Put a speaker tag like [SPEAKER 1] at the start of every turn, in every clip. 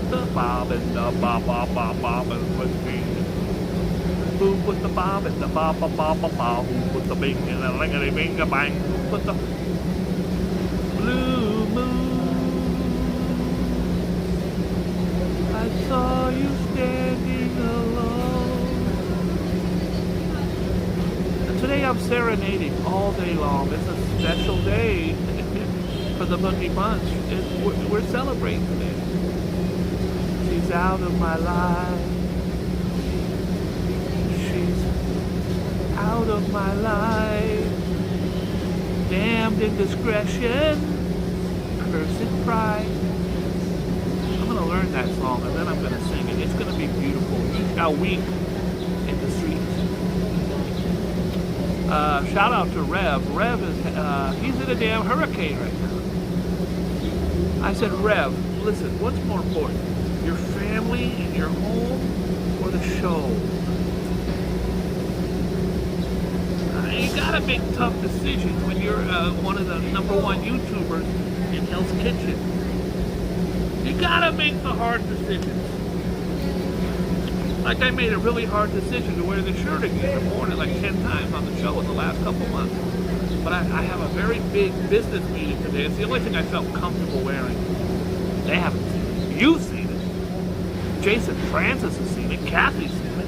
[SPEAKER 1] put the bob in the bob bob bob bob and with me? Who put the bob in the bob bob bob bob bob? Who put the bing in the lingity bing a bang? Who put the blue moon? I saw you standing alone. And today I'm serenading all day long. It's a special day for the Boogie Bunch. We're celebrating today. She's out of my life. She's out of my life. Damned indiscretion, cursed pride. I'm gonna learn that song and then I'm gonna sing it. It's gonna be beautiful. A week in the streets. Shout out to Rev. Rev is he's in a damn hurricane right now. I said, Rev, listen, what's more important? Your family and your home or the show? You gotta make tough decisions when you're one of the #1 YouTubers in Hell's Kitchen. You gotta make the hard decisions. Like I made a really hard decision to wear the shirt again. I've worn it like 10 times on the show in the last couple months. But I have a very big business meeting today. It's the only thing I felt comfortable wearing. They haven't seen it. You've seen it. Jason Francis has seen it. Kathy's seen it.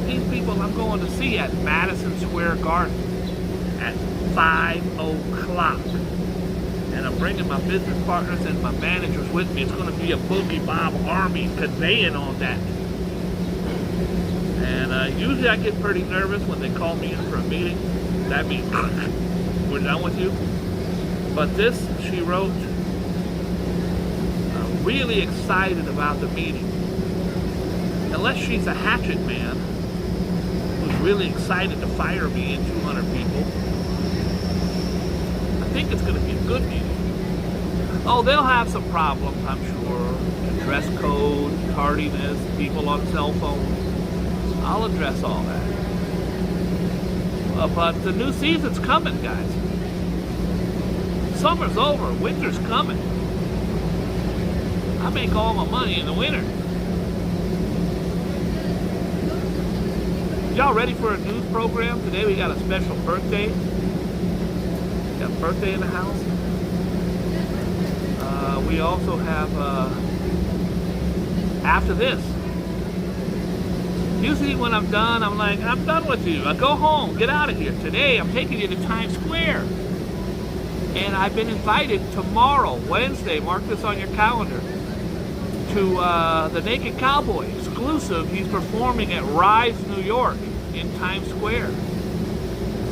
[SPEAKER 1] These people I'm going to see at Madison Square Garden at 5 o'clock. And I'm bringing my business partners and my managers with me. It's going to be a Boogie Bob army conveying on that. And usually I get pretty nervous when they call me in for a meeting. That means we're done with you. But this, she wrote, really excited about the meeting. Unless she's a hatchet man who's really excited to fire me and 200 people. I think it's going to be a good meeting. Oh, they'll have some problems, I'm sure. Dress code, tardiness, people on cell phones. I'll address all that. But the new season's coming, guys. Summer's over, winter's coming. I make all my money in the winter. Y'all ready for a news program? Today we got a special birthday. Got a birthday in the house. We also have, after this, usually when I'm done, I'm like, I'm done with you. I go home, get out of here. Today, I'm taking you to Times Square. And I've been invited tomorrow, Wednesday, mark this on your calendar, to the Naked Cowboy, exclusive. He's performing at Rise, New York, in Times Square.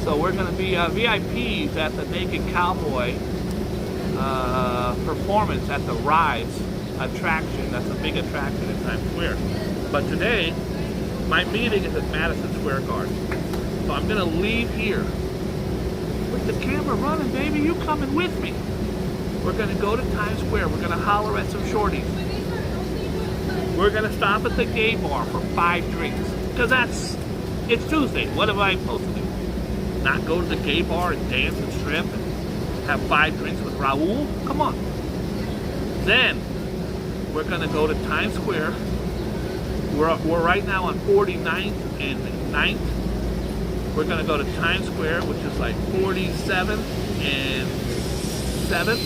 [SPEAKER 1] So we're going to be VIPs at the Naked Cowboy performance at the Rise attraction. That's a big attraction in Times Square. But today, my meeting is at Madison Square Garden. So I'm going to leave here with the camera running, baby. You coming with me. We're going to go to Times Square. We're going to holler at some shorties. We're going to stop at the gay bar for 5 drinks. Because it's Tuesday. What am I supposed to do? Not go to the gay bar and dance and strip and have 5 drinks with Raul? Come on. Then, we're going to go to Times Square. We're right now on 49th and 9th. We're going to go to Times Square, which is like 47th and 7th.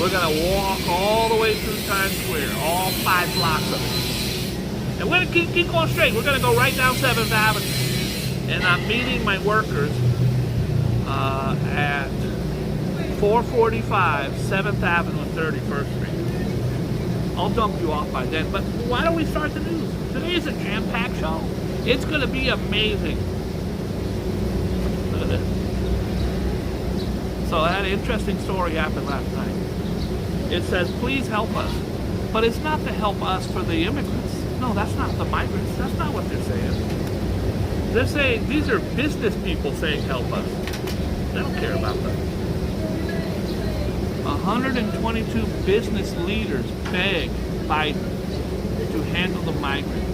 [SPEAKER 1] We're going to walk all the way through Times Square, all 5 blocks of it. And we're going to keep going straight. We're going to go right down 7th Avenue. And I'm meeting my workers at 445 7th Avenue and 31st Street. I'll dump you off by then. But why don't we start the news? Today is a jam-packed show. It's going to be amazing. Look at this. So I had an interesting story happen last night. It says, please help us. But it's not to help us for the immigrants. No, that's not the migrants. That's not what they're saying. They're saying, these are business people saying help us. They don't care about them. 122 business leaders beg Biden to handle the migrants.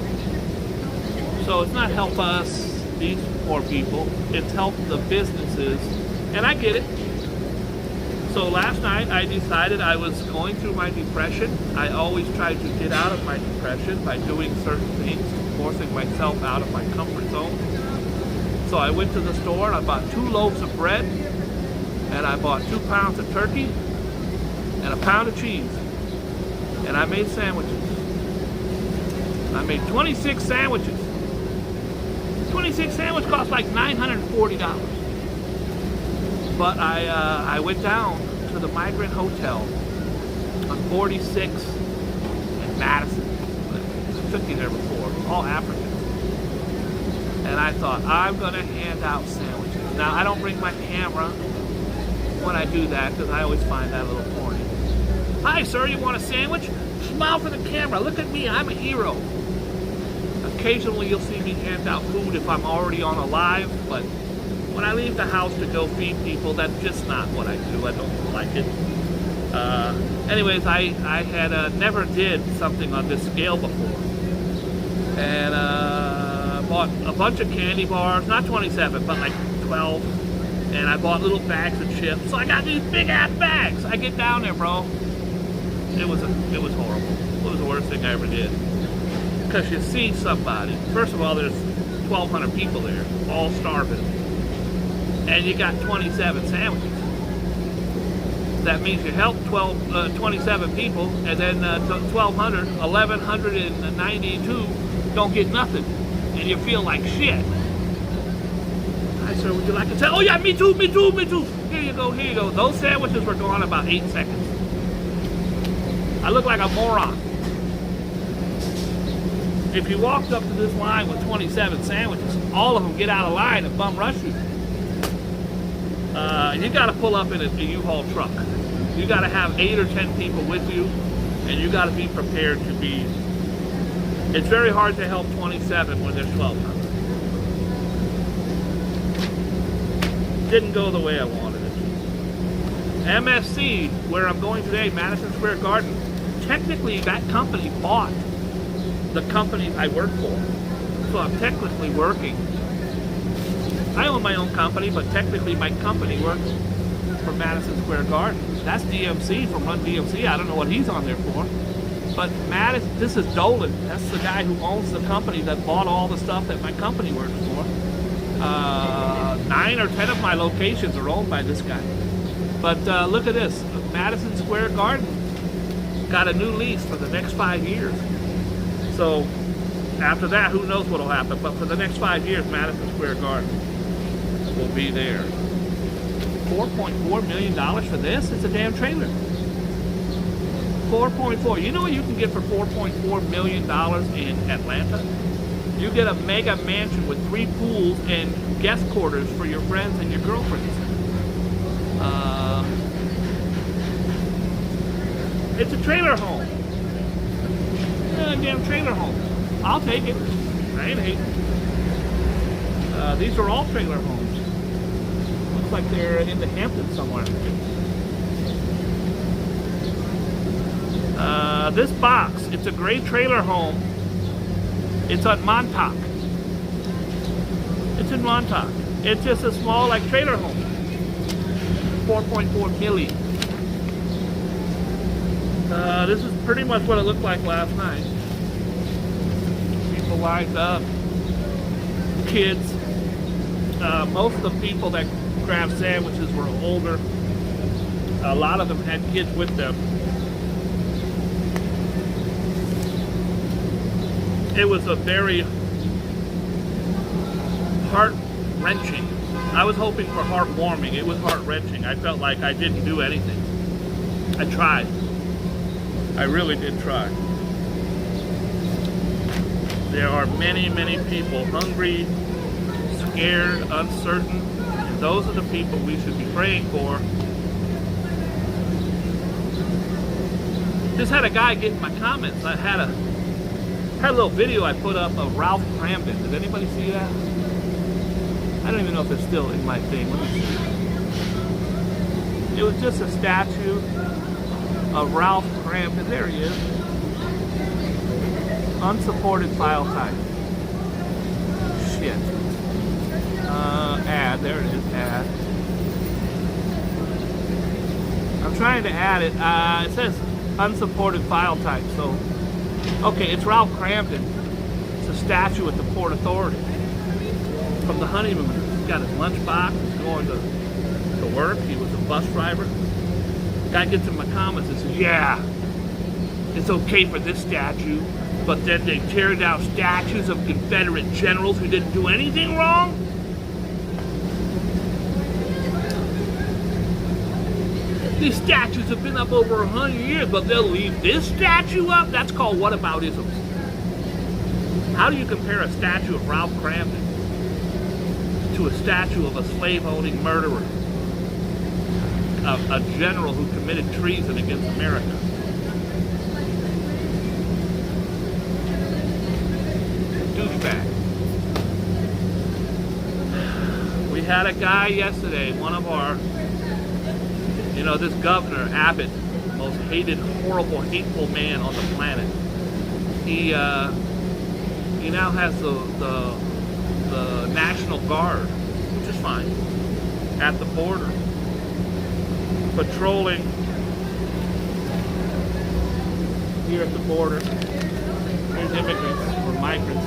[SPEAKER 1] So it's not help us, these poor people. It's help the businesses. And I get it. So last night I decided I was going through my depression. I always try to get out of my depression by doing certain things, forcing myself out of my comfort zone. So I went to the store and I bought 2 loaves of bread, and I bought 2 pounds of turkey and a pound of cheese, and I made sandwiches. I made 26 sandwiches. 26 sandwiches cost like $940. But I went down to the Migrant Hotel on 46 in Madison. I took you there before, all Africans. And I thought, I'm gonna hand out sandwiches. Now, I don't bring my camera when I do that because I always find that a little corny. Hi, sir, you want a sandwich? Smile for the camera. Look at me, I'm a hero. Occasionally, you'll see me hand out food if I'm already on a live, but when I leave the house to go feed people, that's just not what I do. I don't like it. Anyways, I had never did something on this scale before. And bought a bunch of candy bars, not 27, but like 12. And I bought little bags of chips. So I got these big ass bags. I get down there, bro. It was horrible. It was the worst thing I ever did. Because you see somebody. First of all, there's 1,200 people there, all starving. And you got 27 sandwiches. That means you help 27 people, and then 1,192 don't get nothing, and you feel like shit. Hi, sir, would you like a sandwich? Oh yeah, me too, me too, me too. Here you go, here you go. Those sandwiches were gone in about 8 seconds. I look like a moron. If you walked up to this line with 27 sandwiches, all of them get out of line and bum rush you. You got to pull up in a U-Haul truck. You got to have 8 or 10 people with you, and you got to be prepared to be. It's very hard to help 27 when there's 1,200. Didn't go the way I wanted it. MSC, where I'm going today, Madison Square Garden. Technically, that company bought the company I work for, so I'm technically working. I own my own company, but technically my company works for Madison Square Garden. That's DMC from Run DMC. I don't know what he's on there for. But this is Dolan. That's the guy who owns the company that bought all the stuff that my company works for. 9 or 10 of my locations are owned by this guy. But look at this. Madison Square Garden got a new lease for the next 5 years. So after that, who knows what will happen. But for the next 5 years, Madison Square Garden will be there. $4.4 million for this? It's a damn trailer. 4.4. You know what you can get for $4.4 million in Atlanta? You get a mega mansion with 3 pools and guest quarters for your friends and your girlfriends. It's a trailer home. A damn trailer home. I'll take it. I ain't hating. These are all trailer homes. Looks like they're in the Hamptons somewhere. This box, it's a gray trailer home. It's on Montauk. It's in Montauk. It's just a small, like, trailer home. 4.4 million. This is pretty much what it looked like last night. People lined up. Kids. Most of the people that grabbed sandwiches were older. A lot of them had kids with them. It was a very heart-wrenching. I was hoping for heartwarming. It was heart-wrenching. I felt like I didn't do anything. I tried. I really did try. There are many, many people hungry, scared, uncertain. And those are the people we should be praying for. Just had a guy get in my comments. I had a little video I put up of Ralph Cramden. Did anybody see that? I don't even know if it's still in my thing. Let me see. It was just a statue of Ralph Cramden. There he is. Unsupported file type. Shit. Add. There it is. Add. I'm trying to add it. It says unsupported file type. So, okay, it's Ralph Cramden. It's a statue at the Port Authority from the honeymoon. He's got his lunchbox. He's going to work. He was a bus driver. Guy gets in my comments and says, yeah, it's okay for this statue, but then they tear down statues of Confederate generals who didn't do anything wrong? These statues have been up over 100 years, but they'll leave this statue up? That's called whataboutisms. How do you compare a statue of Ralph Cramden to a statue of a slave-owning murderer? A general who committed treason against America. Douchebag. We had a guy yesterday, one of our, this governor, Abbott, most hated, horrible, hateful man on the planet. He now has the National Guard, which is fine, at the border, patrolling here at the border. There's immigrants or migrants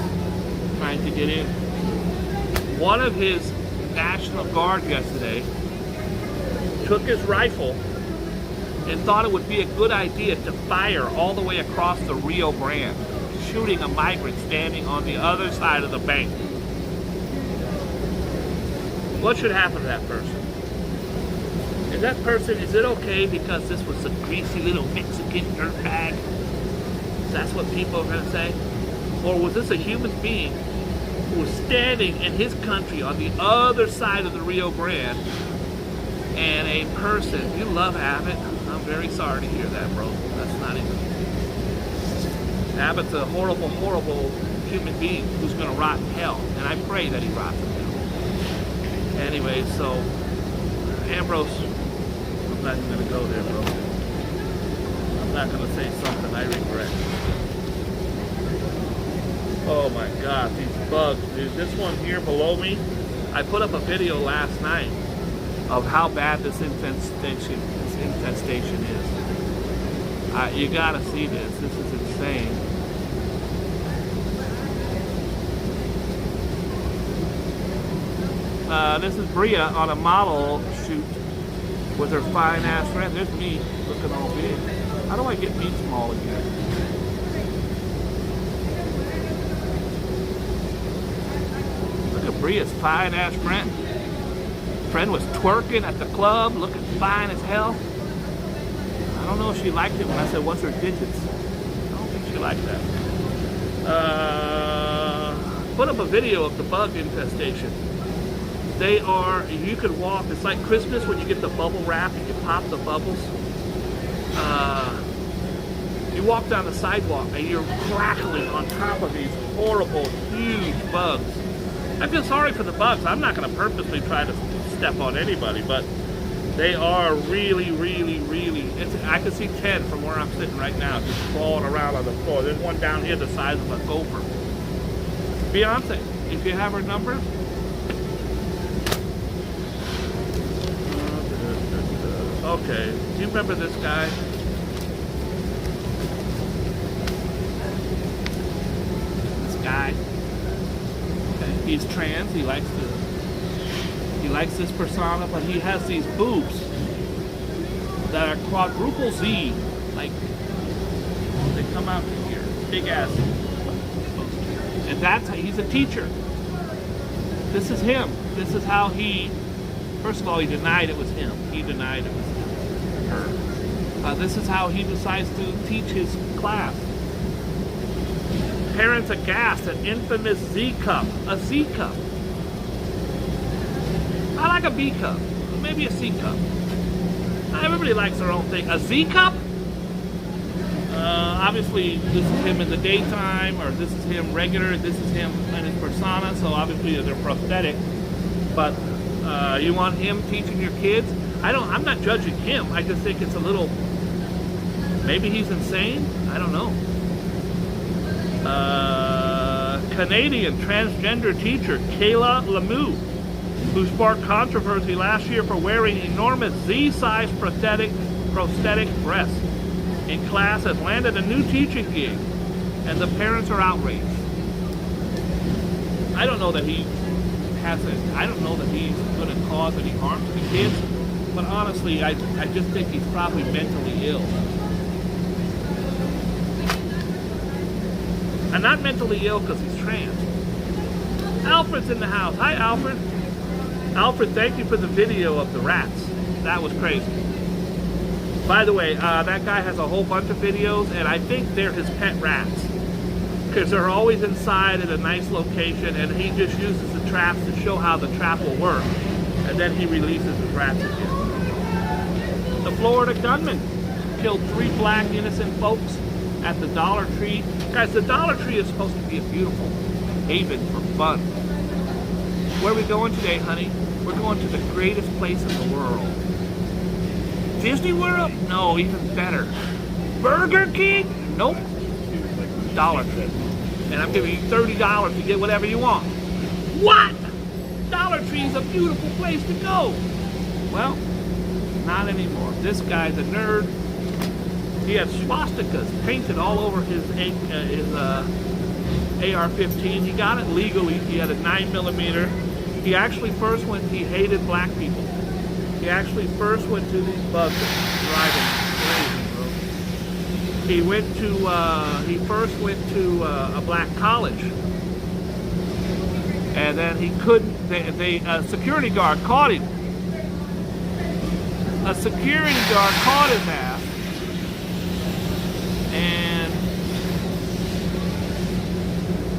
[SPEAKER 1] trying to get in. One of his National Guard yesterday took his rifle and thought it would be a good idea to fire all the way across the Rio Grande, shooting a migrant standing on the other side of the bank. What should happen to that person? Is it okay because this was a greasy little Mexican dirtbag? That's what people are going to say? Or was this a human being who was standing in his country on the other side of the Rio Grande, and a person, you love Abbott? I'm very sorry to hear that, bro. That's not even... Abbott's a horrible, horrible human being who's going to rot in hell, and I pray that he rots in hell. Anyway, so, Ambrose, I'm not even going to go there, bro. I'm not going to say something I regret. Oh my God, these bugs, dude. This one here below me, I put up a video last night of how bad this infestation is. You gotta see this. This is insane. This is Bria on a model shoot with her fine ass friend. There's me looking all big. How do I get me small again? Look at Bria's fine ass friend. Friend was twerking at the club, looking fine as hell. I don't know if she liked it when I said, what's her digits? I don't think she liked that. Put up a video of the bug infestation. They are, you could walk, it's like Christmas when you get the bubble wrap and you pop the bubbles. You walk down the sidewalk and you're crackling on top of these horrible, huge bugs. I feel sorry for the bugs. I'm not going to purposely try to step on anybody, but they are really, really, really, I can see 10 from where I'm sitting right now, just crawling around on the floor. There's one down here the size of a gopher. Beyonce, if you have her number, okay, do you remember this guy? This guy. Okay, he's trans. He likes this persona, but he has these boobs that are quadruple Z, like they come out here, big ass. And that's how he's a teacher. This is him. This is how he. First of all, he denied it was him. He denied it was her. This is how he decides to teach his class. Parents aghast at infamous Z cup. A Z cup. I like a B cup. Maybe a C cup. Everybody likes their own thing. A Z cup? Obviously, this is him in the daytime, or this is him regular. This is him in his persona, so obviously they're prosthetic. But you want him teaching your kids? I'm not judging him. I just think it's a little, maybe he's insane. I don't know. Canadian transgender teacher Kayla Lemieux, who sparked controversy last year for wearing enormous Z-sized prosthetics prosthetic breast in class has landed a new teaching gig, and the parents are outraged. I don't know that he's going to cause any harm to the kids, but honestly, I just think he's probably mentally ill. And not mentally ill because he's trans. Alfred's in the house. Hi, Alfred. Alfred, thank you for the video of the rats. That was crazy. By the way, that guy has a whole bunch of videos, and I think they're his pet rats. Because they're always inside at a nice location, and he just uses the traps to show how the trap will work. And then he releases his rats again. The Florida gunman killed 3 black innocent folks at the Dollar Tree. Guys, the Dollar Tree is supposed to be a beautiful haven for fun. Where are we going today, honey? We're going to the greatest place in the world. Disney World? No, even better. Burger King? Nope. Dollar Tree. And I'm giving you $30 to get whatever you want. What? Dollar Tree is a beautiful place to go. Well, not anymore. This guy's a nerd. He had swastikas painted all over his AR-15. He got it legally. He had a 9mm. He actually first he hated black people. He actually first went to these bugs driving crazy, bro. He first went to a black college. And then he couldn't, a security guard caught him. A security guard caught his ass. And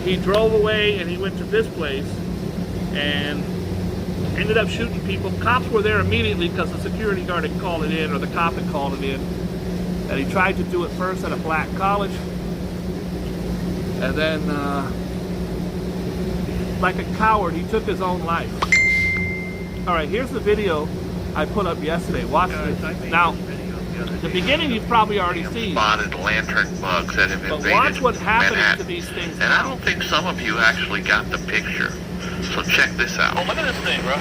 [SPEAKER 1] he drove away and he went to this place and ended up shooting people. Cops were there immediately because the security guard had called it in, or the cop had called it in. And he tried to do it first at a black college. And then, like a coward, he took his own life. All right, here's the video I put up yesterday. Watch this. Now, the beginning you've probably already seen.
[SPEAKER 2] Spotted lantern bugs that have invaded
[SPEAKER 1] watch what's happening
[SPEAKER 2] Manhattan.
[SPEAKER 1] To these things
[SPEAKER 2] and
[SPEAKER 1] now.
[SPEAKER 2] I don't think some of you actually got the picture. So check this out.
[SPEAKER 3] Oh, look at this thing, bro.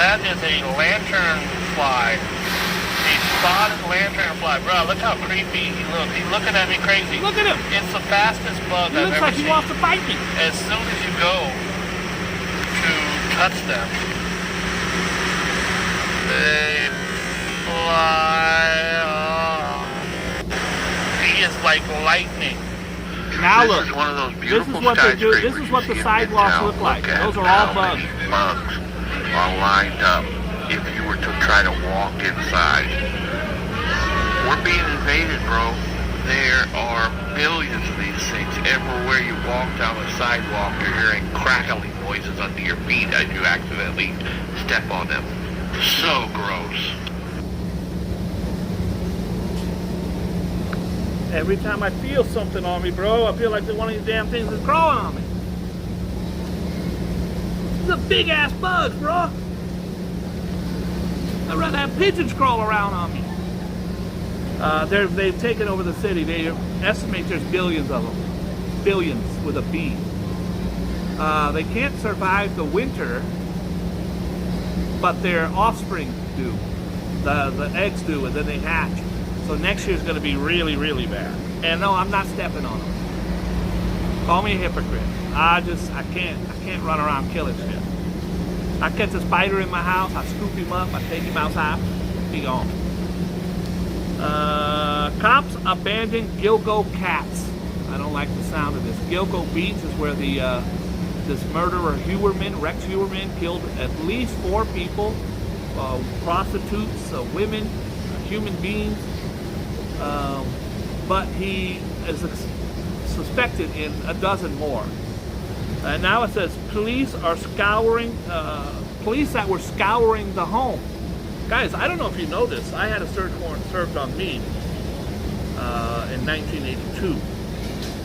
[SPEAKER 3] That is a lantern fly. A spotted lantern fly. Bro, look how creepy he looks. He's looking at me crazy.
[SPEAKER 1] Look at him.
[SPEAKER 3] It's the fastest bug
[SPEAKER 1] He
[SPEAKER 3] I've
[SPEAKER 1] looks
[SPEAKER 3] ever
[SPEAKER 1] like he
[SPEAKER 3] seen.
[SPEAKER 1] wants to fight me.
[SPEAKER 3] As soon as you go to touch them, they fly off. He is like lightning.
[SPEAKER 1] Now
[SPEAKER 2] This
[SPEAKER 1] look,
[SPEAKER 2] is one of those
[SPEAKER 1] this
[SPEAKER 2] beautiful
[SPEAKER 1] is what they do.
[SPEAKER 2] skyscrapers
[SPEAKER 1] This is what
[SPEAKER 2] you
[SPEAKER 1] the
[SPEAKER 2] see in
[SPEAKER 1] sidewalks
[SPEAKER 2] Midtown.
[SPEAKER 1] look like.
[SPEAKER 2] Look at
[SPEAKER 1] Those are all
[SPEAKER 2] how
[SPEAKER 1] bugs.
[SPEAKER 2] many bugs are lined up if you were to try to walk inside. We're being invaded, bro. There are billions of these things. Everywhere you walk down the sidewalk, you're hearing crackling noises under your feet as you accidentally step on them. So gross.
[SPEAKER 1] Every time I feel something on me, bro, I feel like one of these damn things is crawling on me. It's a big ass bug, bro. I'd rather have pigeons crawl around on me. They've taken over the city. They estimate there's billions of them. Billions with a B. They can't survive the winter, but their offspring do. The eggs do, and then they hatch. So next year's going to be really, really bad. And no, I'm not stepping on them. Call me a hypocrite. I can't run around killing shit. I catch a spider in my house, I scoop him up, I take him outside, he gone. Cops abandon Gilgo cats. I don't like the sound of this. Gilgo Beach is where this murderer Rex Heuermann, killed at least 4 people, prostitutes, women, human beings. But he is suspected in a dozen more. And now it says police are scouring, police that were scouring the home. Guys, I don't know if you know this. I had a search warrant served on me in 1982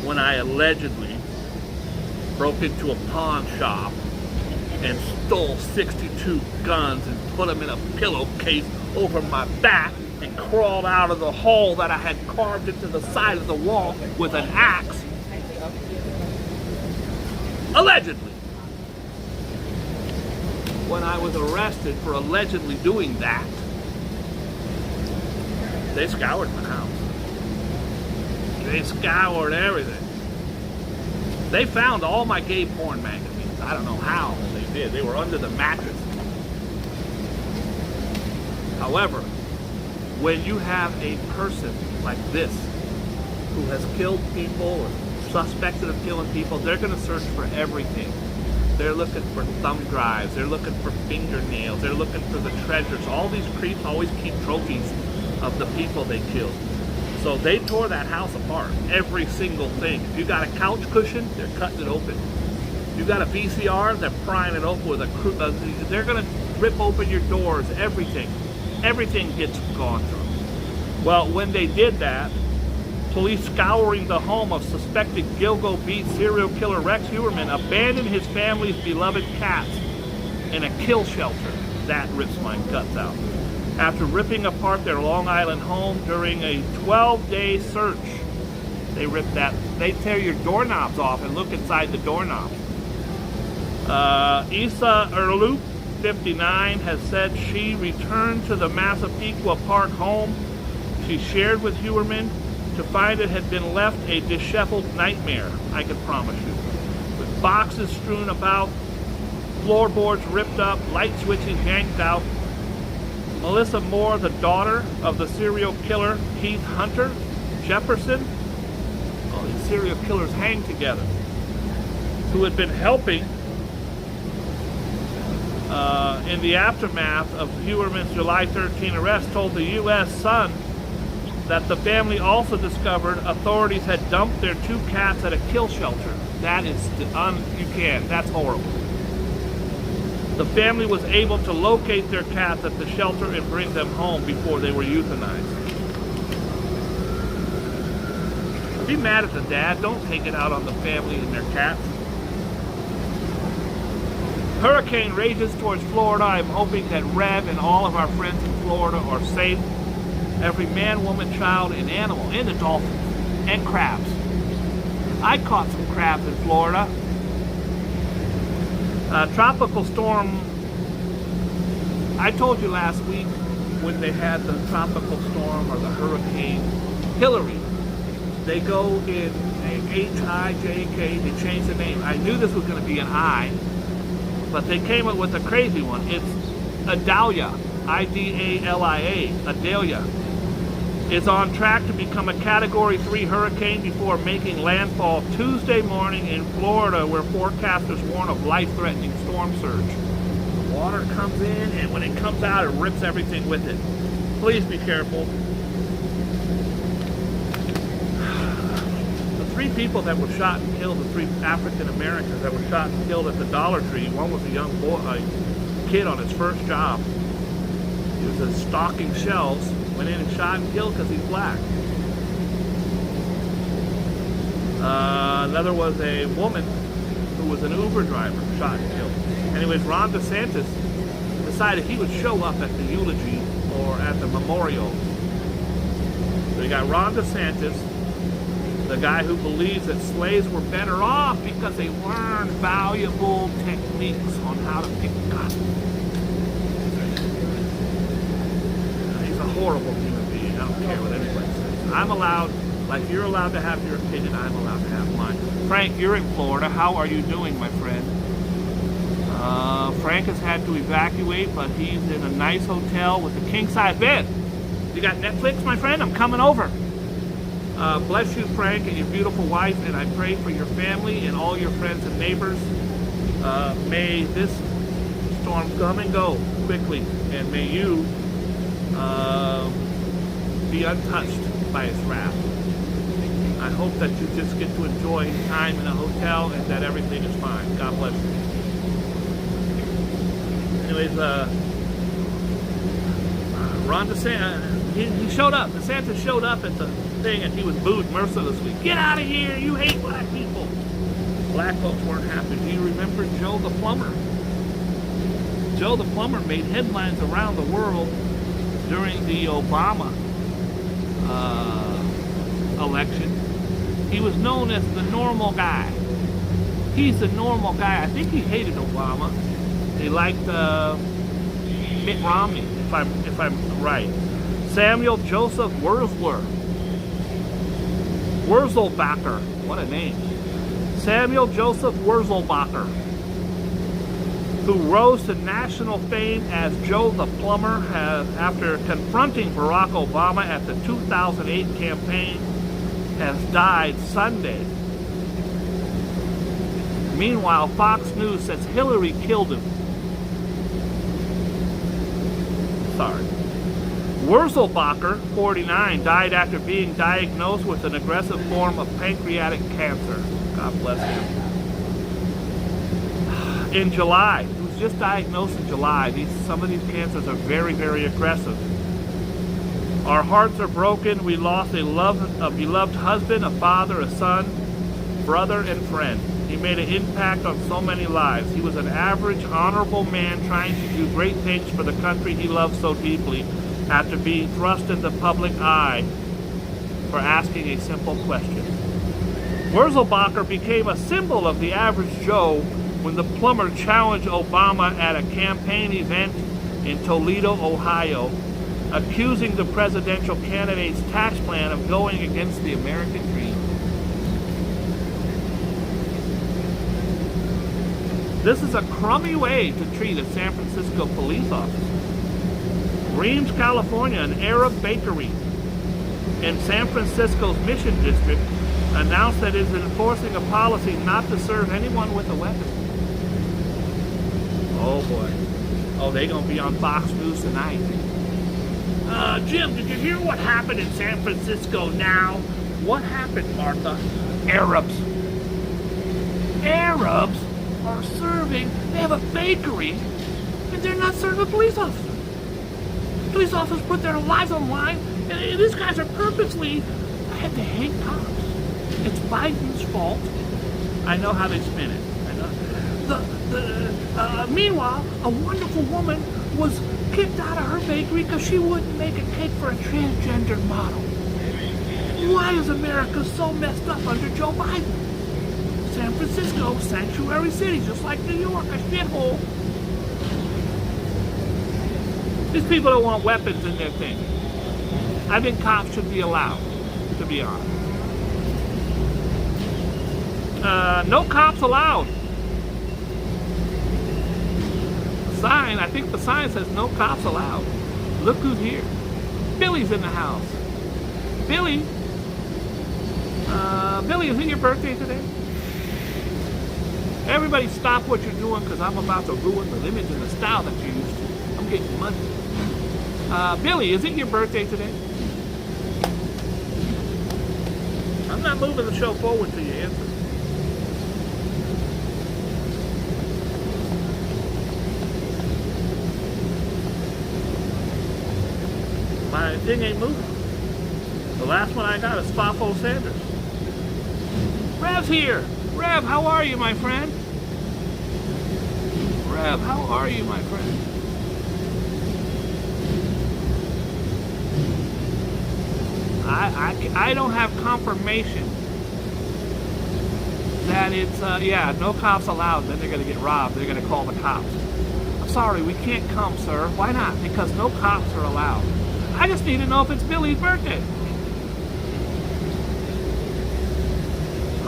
[SPEAKER 1] when I allegedly broke into a pawn shop and stole 62 guns and put them in a pillowcase over my back and crawled out of the hole that I had carved into the side of the wall with an axe. Allegedly. When I was arrested for allegedly doing that, They scoured my house. They scoured everything. They found all my gay porn magazines. I don't know how they did. They were under the mattress. However, when you have a person like this who has killed people or suspected of killing people, they're going to search for everything. They're looking for thumb drives. They're looking for fingernails. They're looking for the treasures. All these creeps always keep trophies of the people they killed. So they tore that house apart, every single thing. If you got a couch cushion, they're cutting it open. You got a VCR, they're prying it open with they're gonna rip open your doors, everything. Everything gets gone through. Well, when they did that, police scouring the home of suspected Gilgo Beach serial killer Rex Heuermann abandoned his family's beloved cats in a kill shelter. That rips my guts out. After ripping apart their Long Island home during a 12-day search, they tear your doorknobs off and look inside the doorknobs. Isa Erloop, 59, has said she returned to the Massapequa Park home she shared with Heuermann to find it had been left a disheveled nightmare, I can promise you. With boxes strewn about, floorboards ripped up, light switches yanked out. Melissa Moore, the daughter of the serial killer Keith Hunter Jefferson, all these serial killers hang together, who had been helping in the aftermath of Heuermann's July 13 arrest, told the U.S. Sun that the family also discovered authorities had dumped their 2 cats at a kill shelter. That is, that's horrible. The family was able to locate their cats at the shelter and bring them home before they were euthanized. Be mad at the dad. Don't take it out on the family and their cats. Hurricane rages towards Florida. I'm hoping that Rev and all of our friends in Florida are safe. Every man, woman, child, and animal, and the dolphins, and crabs. I caught some crabs in Florida. Tropical storm, I told you last week when they had the tropical storm or the hurricane Hillary. They go in a H-I-J-K, they changed the name. I knew this was going to be an I, but they came up with a crazy one. It's Idalia, I-D-A-L-I-A, Idalia. Is on track to become a Category 3 hurricane before making landfall Tuesday morning in Florida, where forecasters warn of life-threatening storm surge. The water comes in, and when it comes out, it rips everything with it. Please be careful. The 3 people that were shot and killed, the 3 African Americans that were shot and killed at the Dollar Tree, one was a young boy, a kid on his first job. He was stocking shelves. Went in and shot and killed because he's black. Another was a woman who was an Uber driver, shot and killed. Anyways, Ron DeSantis decided he would show up at the eulogy or at the memorial. So you got Ron DeSantis, the guy who believes that slaves were better off because they learned valuable techniques on how to pick cotton. Horrible human being. I don't care what anybody says. I'm allowed, like you're allowed to have your opinion, I'm allowed to have mine. Frank, you're in Florida. How are you doing, my friend? Frank has had to evacuate, but he's in a nice hotel with a king-size bed. You got Netflix, my friend? I'm coming over. Bless you, Frank, and your beautiful wife, and I pray for your family and all your friends and neighbors. May this storm come and go quickly, and may you be untouched by its wrath. I hope that you just get to enjoy time in a hotel and that everything is fine. God bless you. Anyways, Ron DeSantis, he showed up. DeSantis showed up at the thing and he was booed mercilessly. Get out of here! You hate black people! Black folks weren't happy. Do you remember Joe the Plumber? Joe the Plumber made headlines around the world during the Obama election. He was known as the normal guy. He's the normal guy. I think he hated Obama. He liked Mitt Romney, if I'm right. Samuel Joseph Wurzelbacher, what a name. Samuel Joseph Wurzelbacher, who rose to national fame as Joe the Plumber after confronting Barack Obama at the 2008 campaign, has died Sunday. Meanwhile, Fox News says Hillary killed him. Sorry. Wurzelbacher, 49, died after being diagnosed with an aggressive form of pancreatic cancer. God bless him. In July, he was just diagnosed in July. Some of these cancers are very, very aggressive. Our hearts are broken. We lost a beloved husband, a father, a son, brother, and friend. He made an impact on so many lives. He was an average, honorable man trying to do great things for the country he loved so deeply after being thrust into the public eye for asking a simple question. Wurzelbacher became a symbol of the average Joe when the plumber challenged Obama at a campaign event in Toledo, Ohio, accusing the presidential candidate's tax plan of going against the American dream. This is a crummy way to treat a San Francisco police officer. Reams, California, an Arab bakery in San Francisco's Mission District announced that it is enforcing a policy not to serve anyone with a weapon. Oh boy. Oh, they're going to be on Fox News tonight. Jim, did you hear what happened in San Francisco now? What happened, Martha? Arabs are serving, they have a bakery, and they're not serving police officers. Police officers put their lives on the line, and these guys are purposely, I had to hate cops. It's Biden's fault. I know how they spin it. Meanwhile, a wonderful woman was kicked out of her bakery because she wouldn't make a cake for a transgender model. Why is America so messed up under Joe Biden? San Francisco, sanctuary city, just like New York, a shithole. These people don't want weapons in their thing. I think cops should be allowed, to be honest. No cops allowed. Sign, I think the sign says no cops allowed. Look who's here. Billy's in the house. Billy, is it your birthday today? Everybody stop what you're doing because I'm about to ruin the image and the style that you used to. I'm getting money. Billy, is it your birthday today? I'm not moving the show forward till you answer. My thing ain't moving. The last one I got is Fafo Sanders. Rev's here. Rev, how are you, my friend? Rev, how are you, my friend? I don't have confirmation that it's, yeah, no cops allowed. Then they're going to get robbed. They're going to call the cops. I'm sorry, we can't come, sir. Why not? Because no cops are allowed. I just need to know if it's Billy's birthday.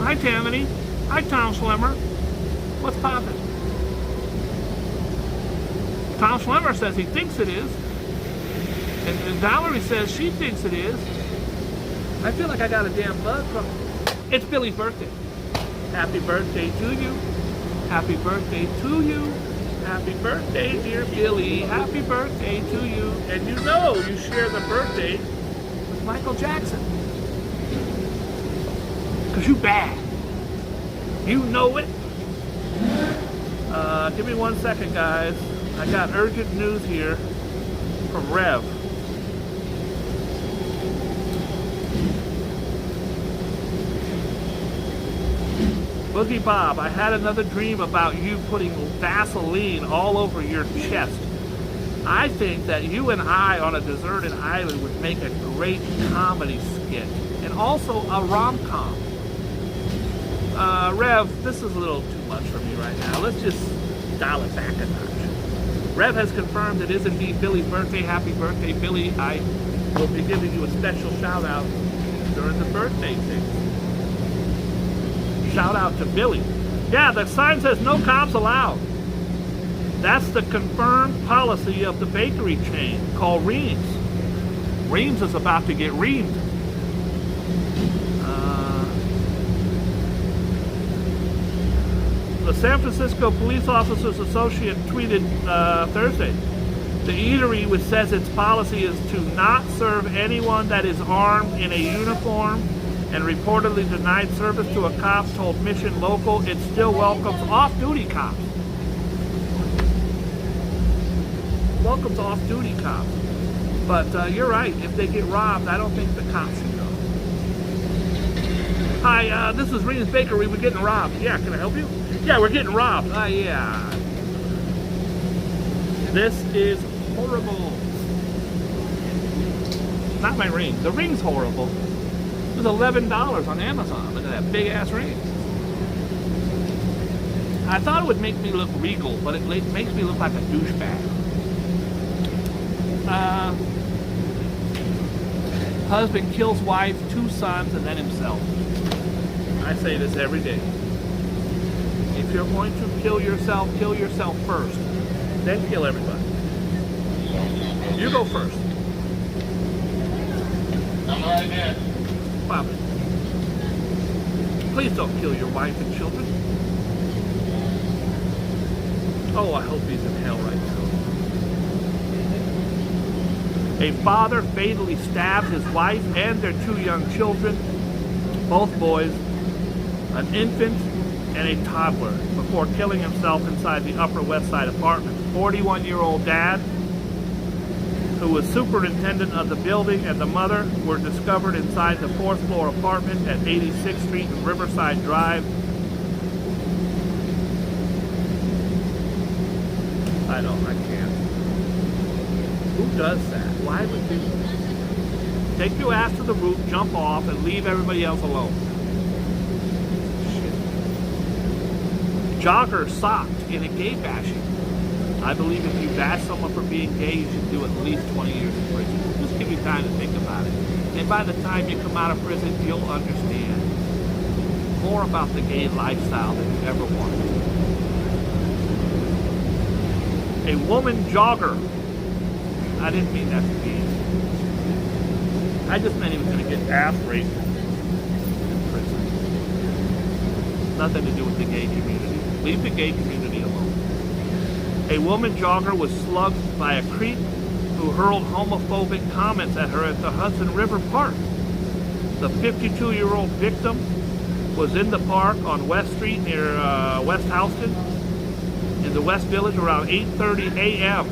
[SPEAKER 1] Hi, Tammany. Hi, Tom Schlemmer. What's poppin'? Tom Schlemmer says he thinks it is. And Valerie says she thinks it is. I feel like I got a damn bug from... It's Billy's birthday. Happy birthday to you. Happy birthday to you. Happy birthday, dear Billy. Happy birthday to you. And you know you share the birthday with Michael Jackson. Because you bad. You know it. Give me 1 second, guys. I got urgent news here from Rev. Boogie Bob, I had another dream about you putting Vaseline all over your chest. I think that you and I on a deserted island would make a great comedy skit. And also a rom-com. Rev, this is a little too much for me right now. Let's just dial it back a notch. Rev has confirmed it is indeed Billy's birthday. Happy birthday, Billy. we'll be giving you a special shout out during the birthday thing. Shout out to Billy. Yeah, the sign says no cops allowed. That's the confirmed policy of the bakery chain called Reams. Reams is about to get reamed. The San Francisco Police Officers Association tweeted Thursday. The eatery, which says its policy is to not serve anyone that is armed in a uniform and reportedly denied service to a cop, told Mission Local it still welcomes off-duty cops. Welcomes off-duty cops. But you're right, if they get robbed, I don't think the cops should go. Hi, this is Reams Bakery, we're getting robbed. Yeah, can I help you? Yeah, we're getting robbed. Yeah. This is horrible. Not my ring. The ring's horrible. It was $11 on Amazon. Look at that big ass ring. I thought it would make me look regal, but it makes me look like a douchebag. Husband kills wife, 2 sons, and then himself. I say this every day. If you're going to kill yourself first. Then kill everybody. You go first.
[SPEAKER 3] I'm right here.
[SPEAKER 1] Bobby. Please don't kill your wife and children. Oh, I hope he's in hell right now. A father fatally stabs his wife and their 2 young children, both boys, an infant and a toddler, before killing himself inside the Upper West Side apartment. 41-year-old dad, who was superintendent of the building, and the mother were discovered inside the 4th floor apartment at 86th Street and Riverside Drive. I can't. Who does that? Why would you take your ass to the roof, jump off, and leave everybody else alone? Jogger socked in a gay bashing. I believe if you bash someone for being gay, you should do at least 20 years in prison. Just give you time to think about it. And by the time you come out of prison, you'll understand more about the gay lifestyle than you ever wanted. A woman jogger. I didn't mean that to be. I just meant he was going to get ass raped in prison. Nothing to do with the gay community. Leave the gay community alone. A woman jogger was slugged by a creep who hurled homophobic comments at her at the Hudson River Park. The 52-year-old victim was in the park on West Street near West Houston in the West Village around 8:30 a.m.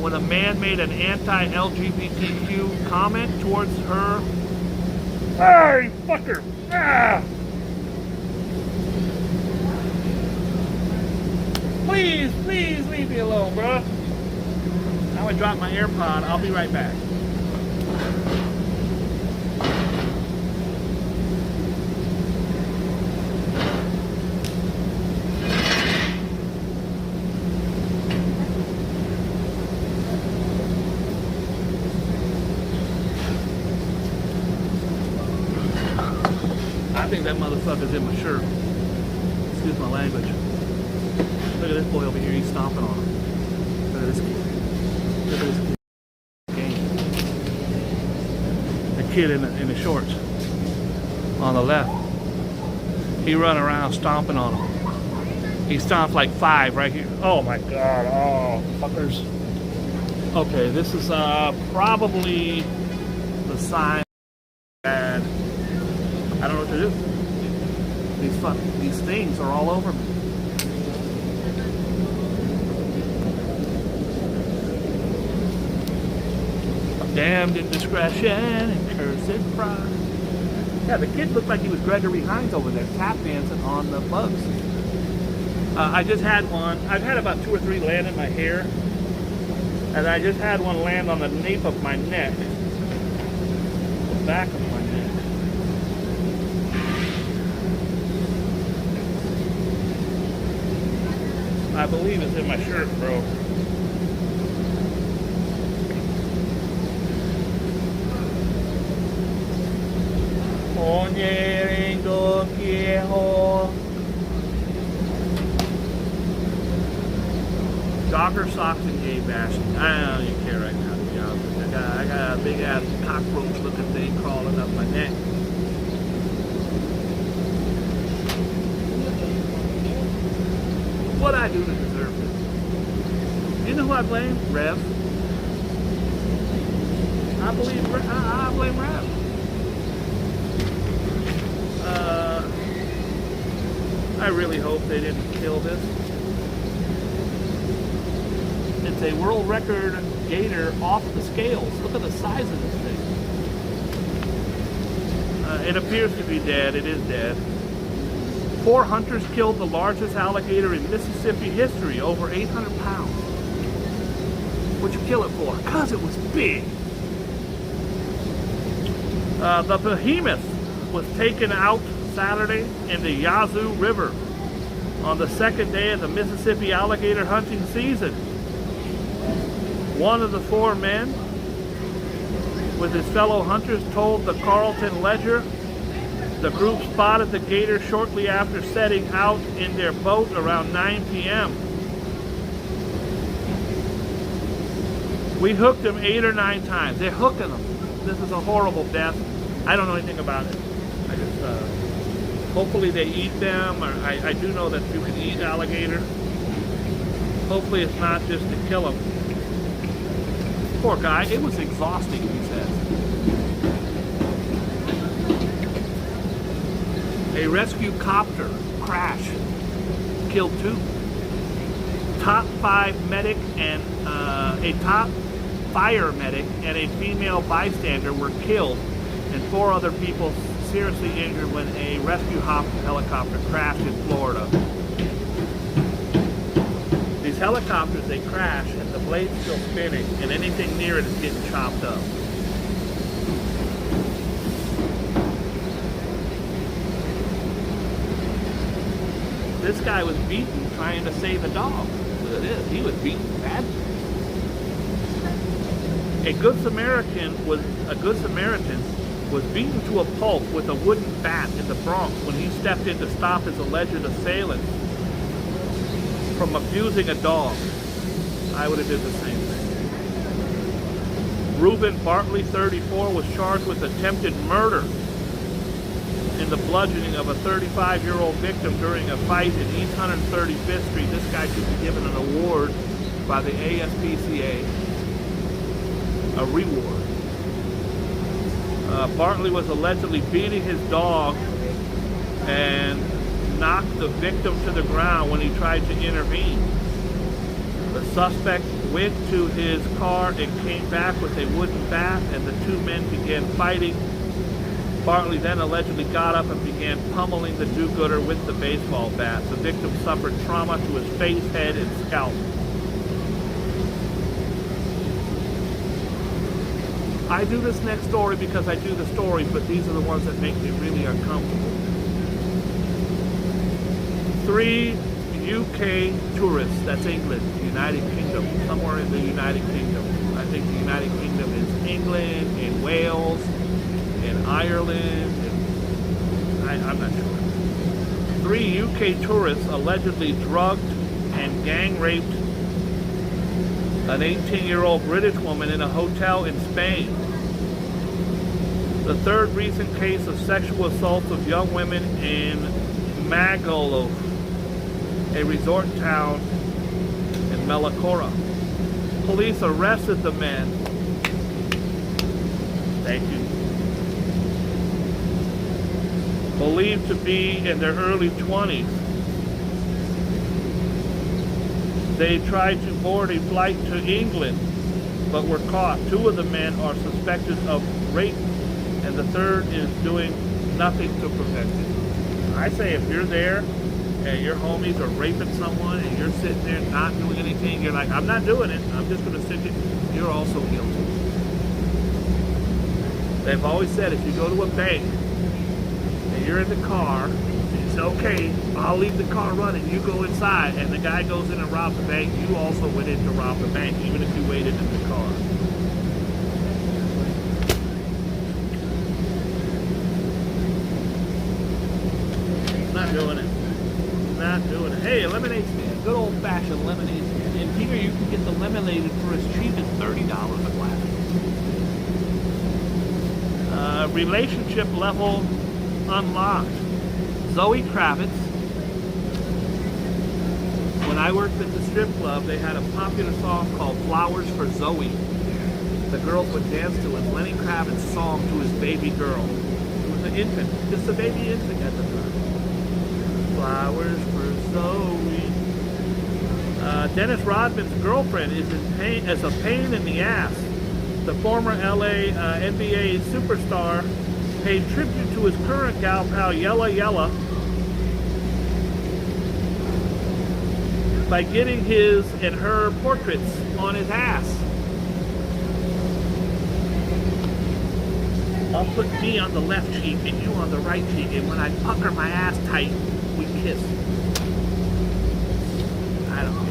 [SPEAKER 1] when a man made an anti-LGBTQ comment towards her. Hey, fucker! Ah! Please leave me alone, bro. Now I dropped my AirPod. I'll be right back. I think that motherfucker's in my shirt. Excuse my language. Look at this boy over here, he's stomping on him. Look at this kid. Look at this kid. The kid in the shorts. On the left. He run around stomping on him. He stomped like 5 right here. Oh my god, oh fuckers. Okay, this is probably the sign that I don't know what to do. These things are all over me. Damned indiscretion and cursed pride. Yeah, the kid looked like he was Gregory Hines over there, tap dancing on the bugs. I just had one. I've had about 2 or 3 land in my hair. And I just had one land on the nape of my neck. The back of my neck. I believe it's in my shirt, bro. Onyerengo Kieho. Jogger socks and gay bashing. I don't even care right now, to be honest with you. I got a big ass cockroach looking thing crawling up my neck. What I do to deserve this? You know who I blame? Rev. I blame Rev. I really hope they didn't kill this. It's a world record gator off the scales. Look at the size of this thing. It appears to be dead. It is dead. 4 hunters killed the largest alligator in Mississippi history, over 800 pounds. What'd you kill it for? Because it was big. The behemoth was taken out Saturday in the Yazoo River on the second day of the Mississippi alligator hunting season. One of the 4 men with his fellow hunters told the Carlton Ledger the group spotted the gator shortly after setting out in their boat around 9 p.m. We hooked them 8 or 9 times. They're hooking them. This is a horrible death. I don't know anything about it. I just, hopefully they eat them, or I do know that you can eat alligator. Hopefully it's not just to kill them. Poor guy, it was exhausting, he says. A rescue copter crash killed 2. Top 5 medic and a top fire medic and a female bystander were killed, and 4 other people seriously injured when a rescue helicopter crashed in Florida. These helicopters, they crash and the blade's still spinning, and anything near it is getting chopped up. This guy was beaten trying to save a dog. Look at this, he was beaten badly. A Good Samaritan was beaten to a pulp with a wooden bat in the Bronx when he stepped in to stop his alleged assailant from abusing a dog. I would have did the same thing. Reuben Bartley, 34, was charged with attempted murder in the bludgeoning of a 35-year-old victim during a fight in East 135th Street. This guy should be given an award by the ASPCA, a reward. Bartley was allegedly beating his dog and knocked the victim to the ground when he tried to intervene. The suspect went to his car and came back with a wooden bat, and the 2 men began fighting. Bartley then allegedly got up and began pummeling the do-gooder with the baseball bat. The victim suffered trauma to his face, head, and scalp. I do this next story because I do the stories, but these are the ones that make me really uncomfortable. 3 UK tourists, that's England, United Kingdom, somewhere in the United Kingdom. I think the United Kingdom is England and Wales and Ireland, and I'm not sure. 3 UK tourists allegedly drugged and gang raped an 18-year-old British woman in a hotel in Spain. The 3rd recent case of sexual assault of young women in Magaluf, a resort town in Malacora. Police arrested the men. Thank you. Believed to be in their early 20s. They tried to board a flight to England, but were caught. 2 of the men are suspected of rape, and the 3rd is doing nothing to prevent it. I say if you're there and your homies are raping someone and you're sitting there not doing anything, you're like, I'm not doing it, I'm just going to sit here, you're also guilty. They've always said if you go to a bank and you're in the car, it's okay, I'll leave the car running, you go inside, and the guy goes in and robs the bank, you also went in to rob the bank, even if you waited in the car. doing it. Not doing it. Hey, a lemonade stand. Good old-fashioned lemonade stand. And here you can get the lemonade for as cheap as $30 a glass. Relationship level unlocked. Zoe Kravitz. When I worked at the strip club, they had a popular song called Flowers for Zoe. The girls would dance to it. Lenny Kravitz's song to his baby girl. It was an infant, just a baby infant at the time. Flowers for Zoe. Dennis Rodman's girlfriend is a pain in the ass. The former LA NBA superstar paid tribute to his current gal pal Yella Yella by getting his and her portraits on his ass. I'll put me on the left cheek and you on the right cheek, and when I pucker my ass tight, we kiss. I don't know.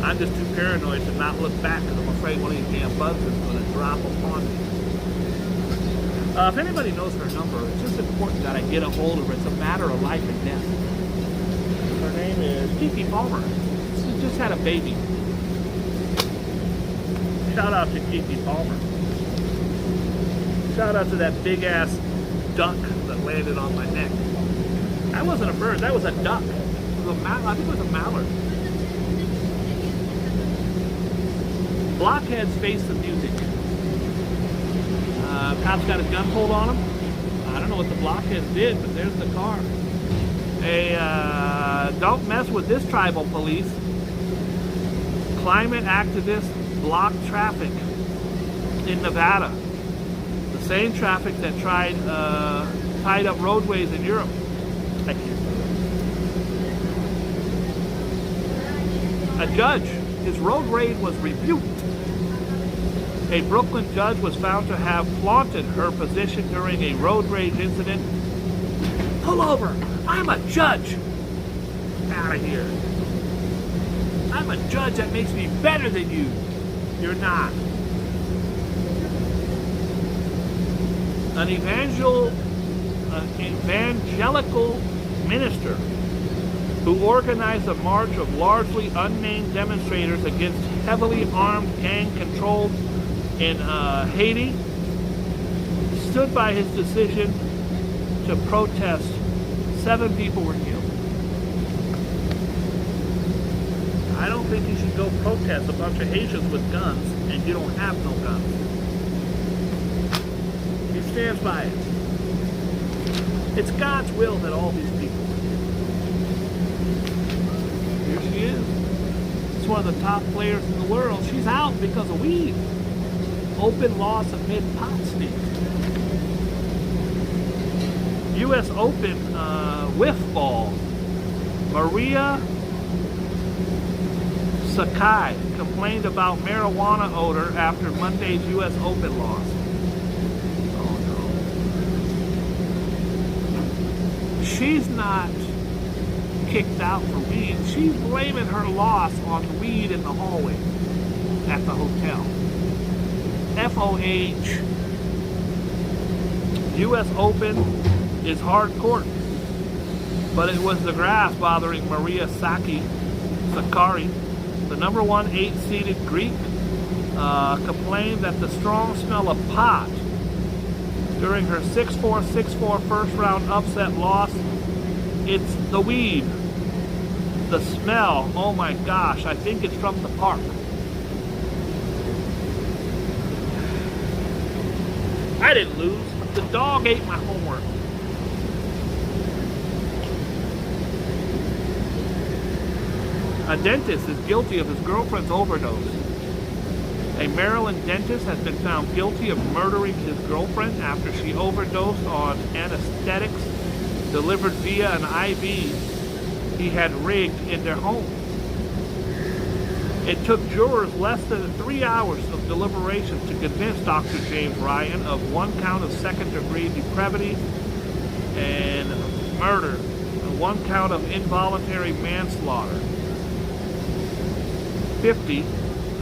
[SPEAKER 1] I'm just too paranoid to not look back because I'm afraid one of these damn bugs is going to drop upon me. If anybody knows her number, it's just important that I get a hold of her. It's a matter of life and death. Her name is Kiki Palmer. She just had a baby. Shout out to Kiki Palmer. Shout out to that big ass duck that landed on my neck. That wasn't a bird, that was a duck. It was I think it was a mallard. Blockheads face the music. Cop's got his gun pulled on him. I don't know what the blockheads did, but there's the car. Hey, don't mess with this tribal police. Climate activists block traffic in Nevada. The same traffic that tied up roadways in Europe. Thank you. A judge, his road rage was rebuked. A Brooklyn judge was found to have flaunted her position during a road rage incident. Pull over! I'm a judge! Out of here. I'm a judge, that makes me better than you. You're not. An evangelical minister who organized a march of largely unnamed demonstrators against heavily armed gang control in Haiti stood by his decision to protest. 7 people were killed. I don't think you should go protest a bunch of Haitians with guns and you don't have no guns. He stands by it. It's God's will that all these people were killed. Here she is. She's one of the top players in the world. She's out because of weed. Open loss amid pot stink. U.S. Open whiff ball. Maria Sakai complained about marijuana odor after Monday's U.S. Open loss. Oh no. She's not kicked out for weed. She's blaming her loss on weed in the hallway at the hotel. FOH. U.S. Open is hard court, but it was the grass bothering Maria Sakkari. The number 1 8-seeded Greek complained that the strong smell of pot during her 6-4, 6-4 first round upset loss. It's the weed. The smell, oh my gosh, I think it's from the park. I didn't lose. The dog ate my homework. A dentist is guilty of his girlfriend's overdose. A Maryland dentist has been found guilty of murdering his girlfriend after she overdosed on anesthetics delivered via an IV he had rigged in their home. It took jurors less than 3 hours of deliberation to convince Dr. James Ryan of 1 count of second-degree depravity and murder, and 1 count of involuntary manslaughter. 50,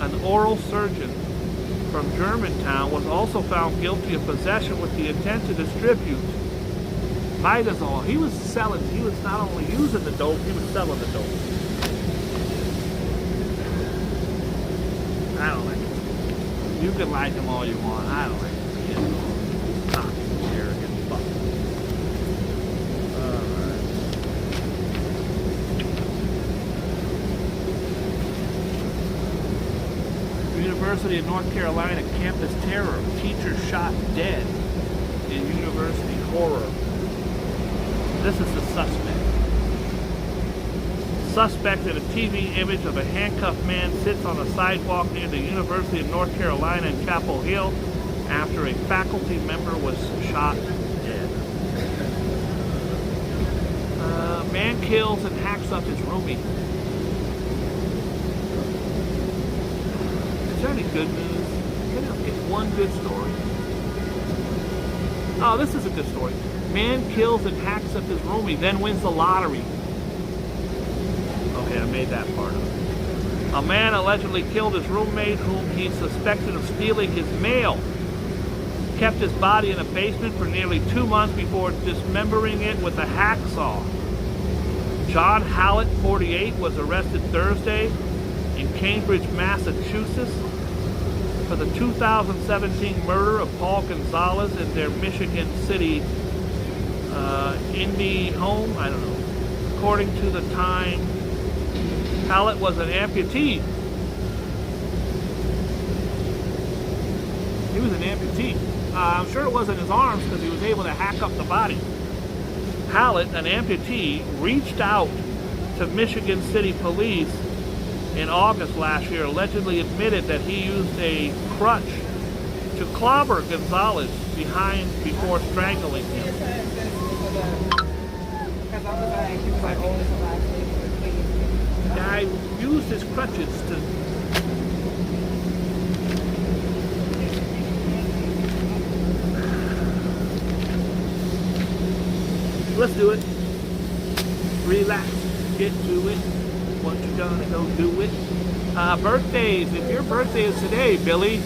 [SPEAKER 1] an oral surgeon from Germantown, was also found guilty of possession with the intent to distribute Midazole. He was not only using the dope, he was selling the dope. I don't like him. You can like him all you want. I don't like him. He's cocky, arrogant fuck. Alright. University of North Carolina campus terror. Teacher shot dead in university horror. This is the suspect. Suspect in a TV image of a handcuffed man sits on a sidewalk near the University of North Carolina in Chapel Hill after a faculty member was shot dead. Man kills and hacks up his roomie. Is there any good news? Can I get one good story? Oh, this is a good story. Man kills and hacks up his roomie, then wins the lottery. Okay, I made that part up. A man allegedly killed his roommate, whom he suspected of stealing his mail. Kept his body in a basement for nearly 2 months before dismembering it with a hacksaw. John Hallett, 48, was arrested Thursday in Cambridge, Massachusetts for the 2017 murder of Paul Gonzalez in their Michigan City Indy home. I don't know. According to the Times, Hallett was an amputee. He was an amputee. I'm sure it wasn't his arms because he was able to hack up the body. Hallett, an amputee, reached out to Michigan City Police in August last year, allegedly admitted that he used a crutch to clobber Gonzalez before strangling him. The guy used his crutches to... Let's do it. Relax. Get to it. What you gonna go do it? Birthdays. If your birthday is today, Billy,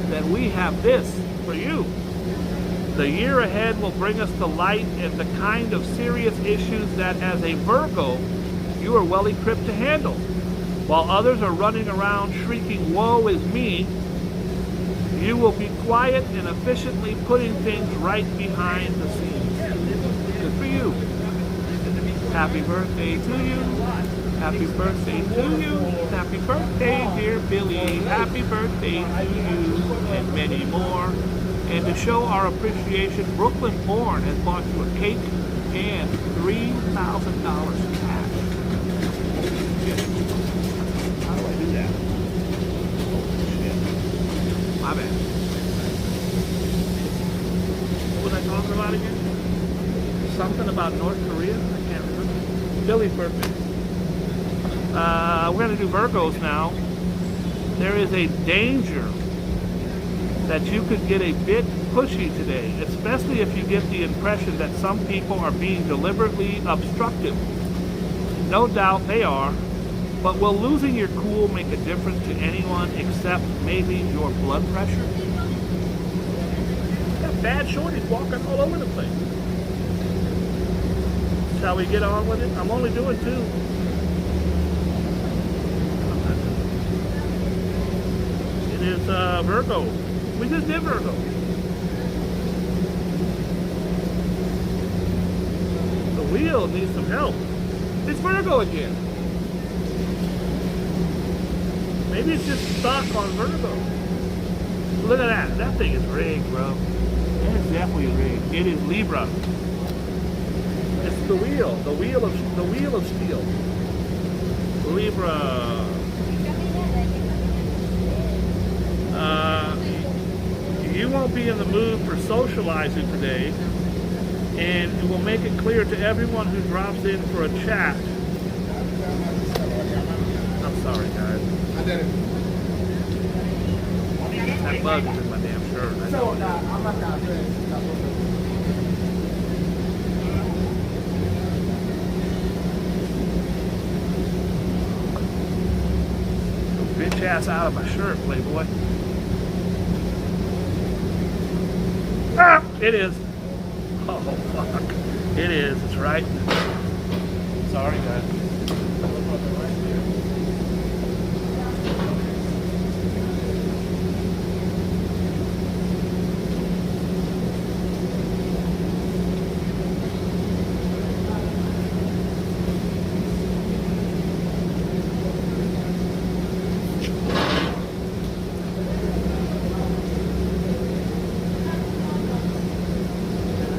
[SPEAKER 1] then we have this for you. The year ahead will bring us to light and the kind of serious issues that, as a Virgo, you are well equipped to handle. While others are running around shrieking, "Woe is me," you will be quiet and efficiently putting things right behind the scenes. Good for you. Happy birthday to you. Happy birthday to you. Happy birthday, dear Billy. Happy birthday to you, and many more. And to show our appreciation, Brooklyn Born has bought you a cake and $3,000 cash. How do I do that? Oh, shit. My bad. What was I talking about again? Something about North Korea? I can't remember. Billy's birthday. We're going to do Virgos now. There is a danger that you could get a bit pushy today, especially if you get the impression that some people are being deliberately obstructive. No doubt they are, but will losing your cool make a difference to anyone except maybe your blood pressure? Got bad shorties walking all over the place. Shall we get on with it? I'm only doing 2. It is Virgo. We just did Virgo. The wheel needs some help. It's Virgo again. Maybe it's just stuck on Virgo. Look at that. That thing is rigged, bro. It's definitely rigged. It is Libra. It's the wheel. The wheel of steel. Libra. You won't be in the mood for socializing today, and it will make it clear to everyone who drops in for a chat. I'm sorry, guys.
[SPEAKER 4] I did it.
[SPEAKER 1] That bug is in my damn shirt. I know.
[SPEAKER 4] I'm not gonna do it.
[SPEAKER 1] Bitch ass out of my shirt, Playboy. Ah, it is. Oh, fuck. It is. It's right. Sorry, guys.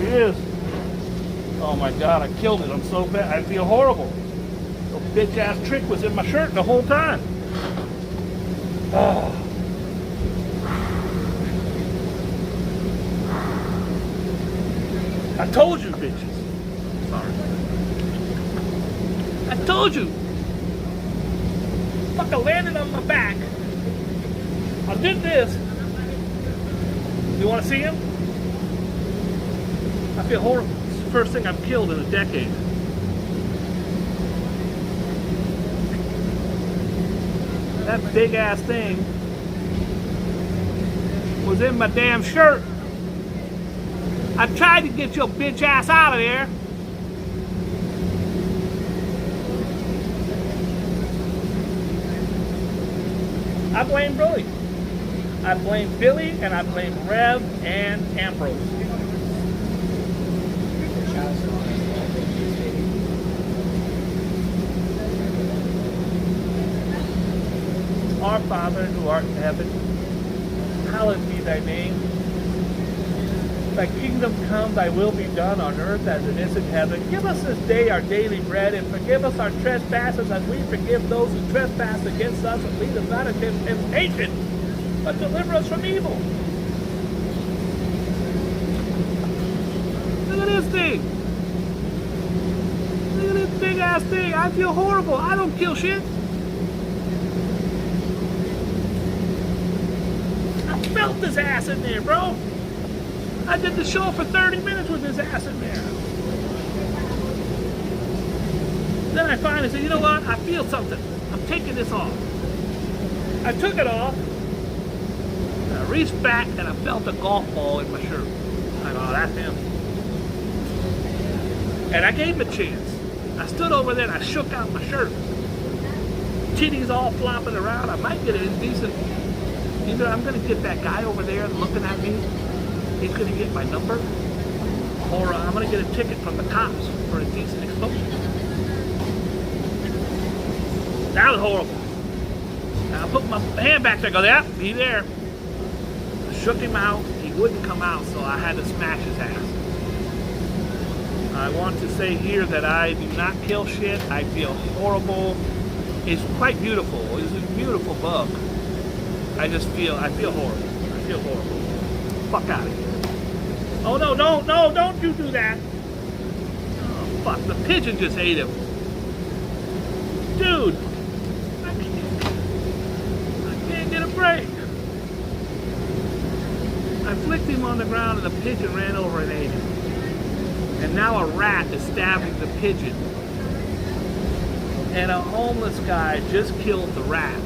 [SPEAKER 1] Is. Oh my God, I killed it. I'm so bad. I feel horrible. The bitch ass trick was in my shirt the whole time. Oh. I told you, bitches. Sorry. I told you. Fucking landed on my back. I did this. You want to see him? I feel horrible. It's the first thing I've killed in a decade. That big ass thing was in my damn shirt. I tried to get your bitch ass out of there. I blame Billy. I blame Billy and I blame Rev and Ambrose. Our Father who art in heaven, hallowed be thy name. Thy kingdom come, thy will be done on earth as it is in heaven. Give us this day our daily bread, and forgive us our trespasses as we forgive those who trespass against us, and lead us not into temptation, but deliver us from evil. Look at this thing. Look at this big ass thing. I feel horrible. I don't kill shit. I felt this ass in there, bro. I did the show for 30 minutes with this ass in there. Then I finally said, you know what? I feel something. I'm taking this off. I took it off. And I reached back and I felt a golf ball in my shirt. I go, oh, that's him. And I gave him a chance. I stood over there and I shook out my shirt. Titties all flopping around. I might get an indecent. Either I'm going to get that guy over there looking at me. He's going to get my number. Or I'm going to get a ticket from the cops for indecent exposure. That was horrible. And I put my hand back there and go, yeah, be there. I shook him out. He wouldn't come out, so I had to smash his ass. I want to say here that I do not kill shit. I feel horrible. It's quite beautiful. It's a beautiful bug. I feel horrible. I feel horrible. Fuck out of here. Oh no, don't you do that. Oh fuck, the pigeon just ate him. Dude, I can't get a break. I flicked him on the ground and the pigeon ran over and ate him. And now a rat is stabbing the pigeon. And a homeless guy just killed the rat.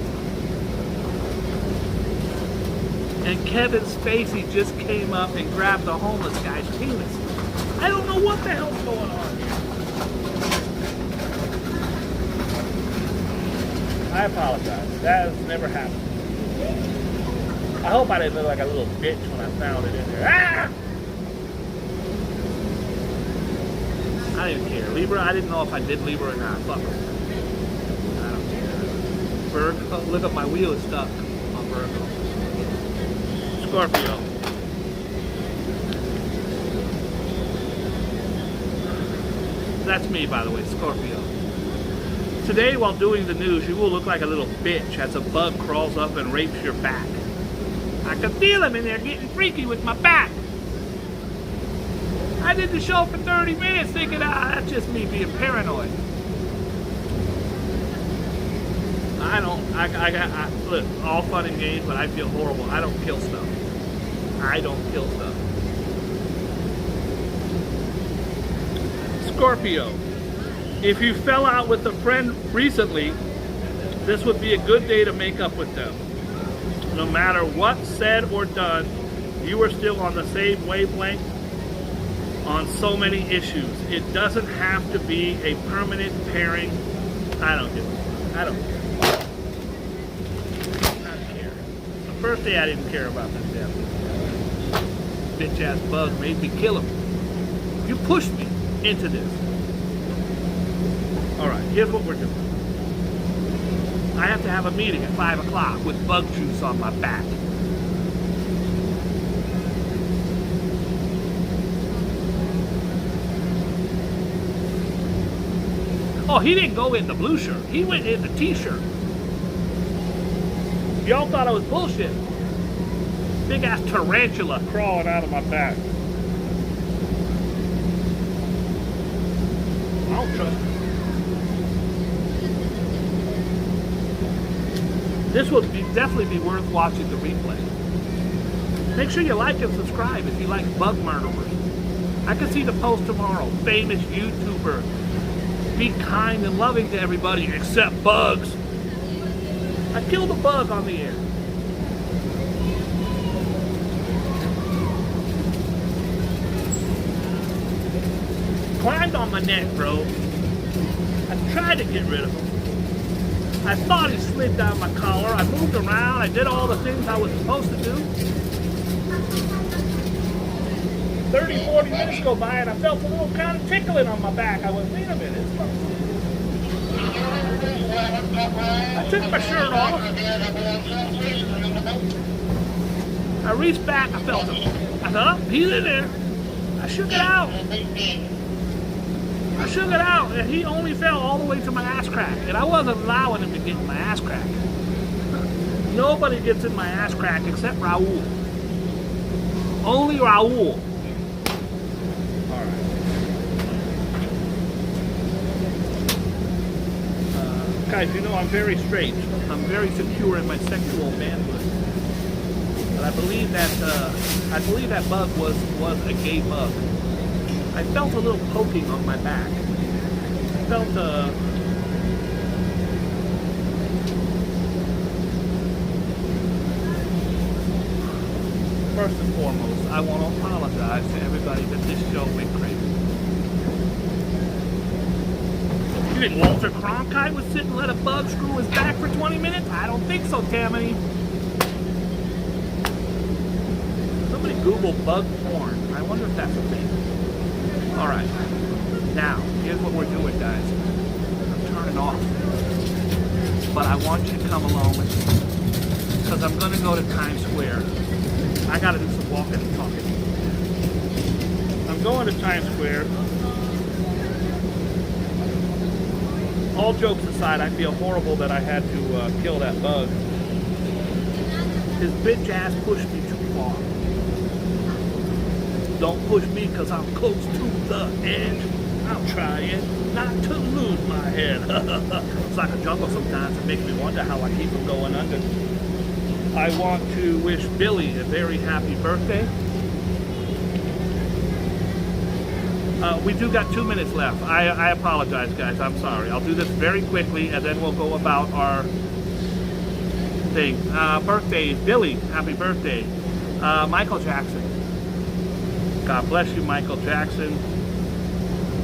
[SPEAKER 1] And Kevin Spacey just came up and grabbed the homeless guy's penis. I don't know what the hell's going on here. I apologize. That has never happened. I hope I didn't look like a little bitch when I found it in there. Ah! I didn't care. Libra, I didn't know if I did Libra or not. Fuck it. I don't care. Virgo, look at my wheel is stuck on Virgo. Scorpio. That's me, by the way, Scorpio. Today, while doing the news, you will look like a little bitch as a bug crawls up and rapes your back. I can feel him in there getting freaky with my back. I did the show for 30 minutes thinking, that's just me being paranoid. Look, all fun and games, but I feel horrible. I don't kill stuff. I don't kill stuff. Scorpio, if you fell out with a friend recently, this would be a good day to make up with them. No matter what said or done, you are still on the same wavelength on so many issues. It doesn't have to be a permanent pairing. I don't give a fuck. I don't care. The first day I didn't care about this damn bitch ass bug made me kill him. You pushed me into this. Alright, here's what we're doing. I have to have a meeting at 5 o'clock with bug juice on my back. Oh, he didn't go in the blue shirt. He went in the t-shirt. Y'all thought I was bullshit. Big ass tarantula crawling out of my back. I don't trust him. This would definitely be worth watching the replay. Make sure you like and subscribe if you like bug murderers. I can see the post tomorrow. Famous YouTuber. Be kind and loving to everybody except bugs. I killed a bug on the air. Climbed on my neck, bro. I tried to get rid of him. I thought he slid down my collar. I moved around. I did all the things I was supposed to do. 30, 40 minutes go by and I felt a little kind of tickling on my back. I went, wait a minute. I took my shirt off. I reached back. I felt him. I thought, oh, he's in there. I shook it out. I shook it out, and he only fell all the way to my ass crack. And I wasn't allowing him to get in my ass crack. Nobody gets in my ass crack except Raul. Only Raul. Alright. Guys, you know I'm very straight. I'm very secure in my sexual manhood. But I believe that bug was a gay bug. I felt a little poking on my back. I felt first and foremost, I want to apologize to everybody that this show went crazy. You think Walter Cronkite would sit and let a bug screw his back for 20 minutes? I don't think so, Tammany. Somebody Google bug porn. I wonder if that's a thing. Alright, now, here's what we're doing, guys. I'm turning off. But I want you to come along with me. Because I'm going to go to Times Square. I got to do some walking and talking. I'm going to Times Square. All jokes aside, I feel horrible that I had to kill that bug. His bitch ass pushed me too far. Don't push me because I'm close to the edge. I'm trying not to lose my head. It's like a jungle sometimes. It makes me wonder how I keep from going under. I want to wish Billy a very happy birthday. We do got 2 minutes left. I apologize, guys. I'm sorry. I'll do this very quickly, and then we'll go about our thing. Birthdays. Billy, happy birthday. Michael Jackson. God bless you, Michael Jackson.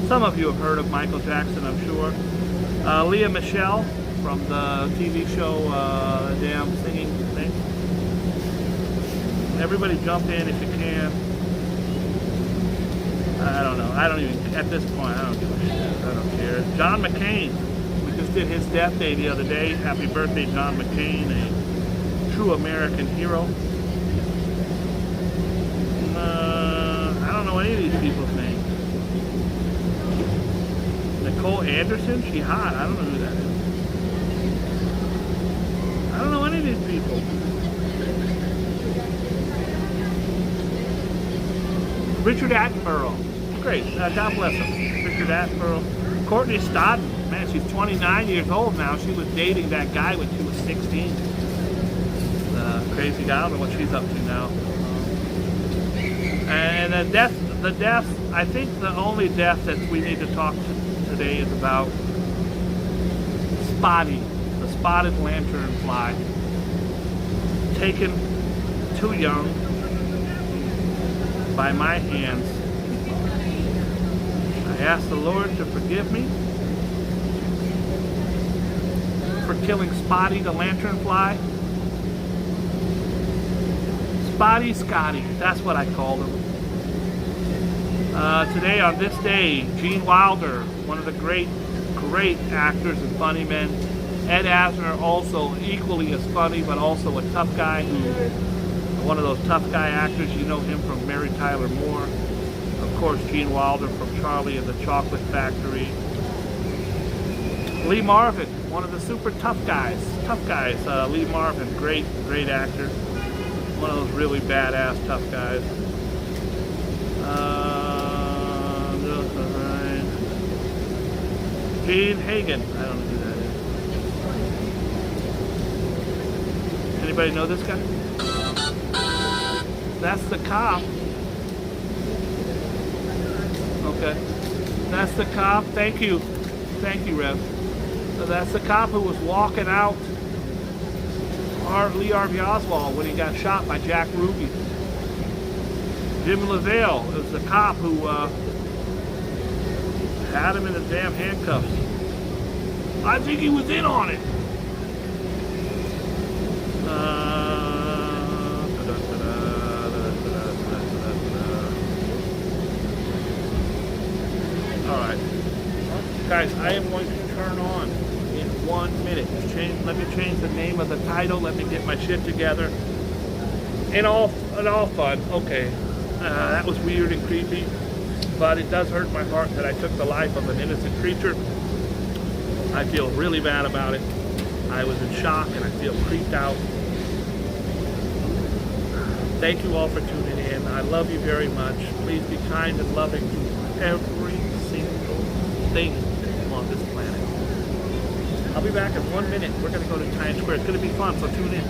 [SPEAKER 1] Some of you have heard of Michael Jackson, I'm sure. Leah Michelle from the TV show, damn singing thing. Everybody jump in if you can. I don't know. I don't even, at this point, I don't give a shit. I don't care. John McCain. We just did his death day the other day. Happy birthday, John McCain, a true American hero. I don't know any of these people's names. Nicole Anderson? She hot. I don't know who that is. I don't know any of these people. Richard Attenborough. Great. God bless him. Richard Attenborough. Courtney Stodden. Man, she's 29 years old now. She was dating that guy when she was 16. Crazy guy. I don't know what she's up to now. And the death, I think the only death that we need to talk today is about Spotty, the spotted lanternfly, taken too young, by my hands. I ask the Lord to forgive me for killing Spotty the lanternfly. Spotty Scotty, that's what I called him. Today, on this day, Gene Wilder, one of the great actors and funny men. Ed Asner, also equally as funny, but also a tough guy, one of those tough guy actors. You know him from Mary Tyler Moore. Of course, Gene Wilder from Charlie and the Chocolate Factory. Lee Marvin, one of the super tough guys. Lee Marvin, great actor. One of those really badass tough guys. Gene Hagen, I don't know who that is. Anybody know this guy? That's the cop. Okay. That's the cop. Thank you, Rev. So that's the cop who was walking out Lee Harvey Oswald when he got shot by Jack Ruby. Jim LaValle is the cop who had him in his damn handcuffs. I think he was in on it. Alright. Guys, I am going to turn on in 1 minute. Let me change the name of the title. Let me get my shit together. And all fun. Okay. That was weird and creepy. But it does hurt my heart that I took the life of an innocent creature. I feel really bad about it. I was in shock and I feel creeped out. Thank you all for tuning in. I love you very much. Please be kind and loving to every single thing on this planet. I'll be back in 1 minute. We're going to go to Times Square. It's going to be fun, so tune in.